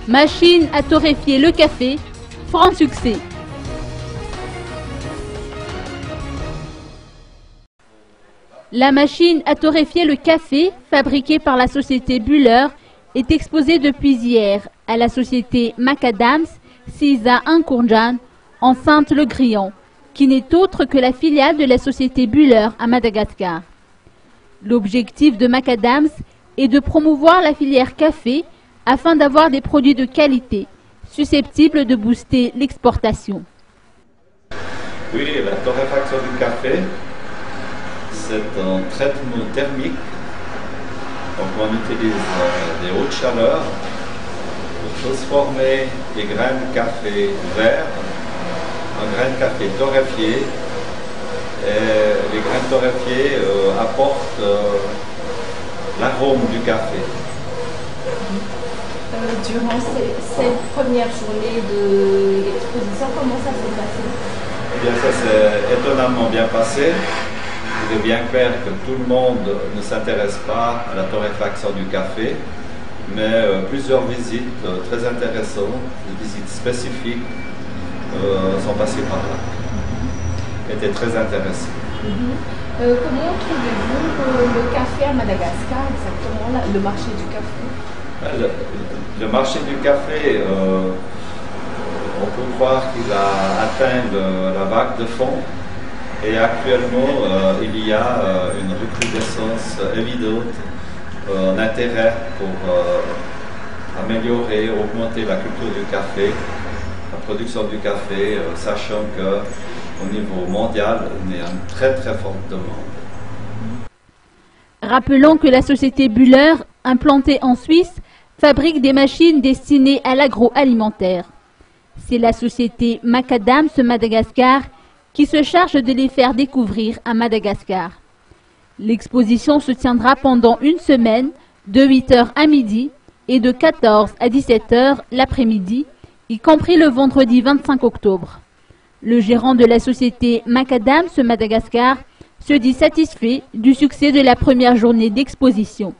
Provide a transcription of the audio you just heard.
Machine à torréfier le café, franc succès. La machine à torréfier le café, fabriquée par la société Bühler, est exposée depuis hier à la société Macadams, 6 à Ankourjan, en Sainte-le-Grillon, qui n'est autre que la filiale de la société Bühler à Madagascar. L'objectif de Macadams est de promouvoir la filière café afin d'avoir des produits de qualité, susceptibles de booster l'exportation. Oui, la torréfaction du café, c'est un traitement thermique. Donc on utilise des hautes chaleurs pour transformer les grains de café verts en grains de café torréfiés. Et les grains torréfiés apportent l'arôme du café. Durant cette première journée de l'exposition, comment ça s'est passé? Eh bien, ça s'est étonnamment bien passé. Il est bien clair que tout le monde ne s'intéresse pas à la torréfaction du café, mais plusieurs visites très intéressantes, des visites spécifiques sont passées par là, qui étaient très intéressées. Comment trouvez-vous le café à Madagascar, exactement, le marché du café? Le marché du café, on peut croire qu'il a atteint la vague de fond. Et actuellement, il y a une recrudescence évidente, un intérêt pour améliorer, augmenter la culture du café, la production du café, sachant qu'au niveau mondial, il y a une très très forte demande. Rappelons que la société Bühler, implantée en Suisse, fabrique des machines destinées à l'agroalimentaire. C'est la société Macadams Madagascar qui se charge de les faire découvrir à Madagascar. L'exposition se tiendra pendant une semaine, de 8 h à midi et de 14 à 17 h l'après-midi, y compris le vendredi 25 octobre. Le gérant de la société Macadams Madagascar se dit satisfait du succès de la première journée d'exposition.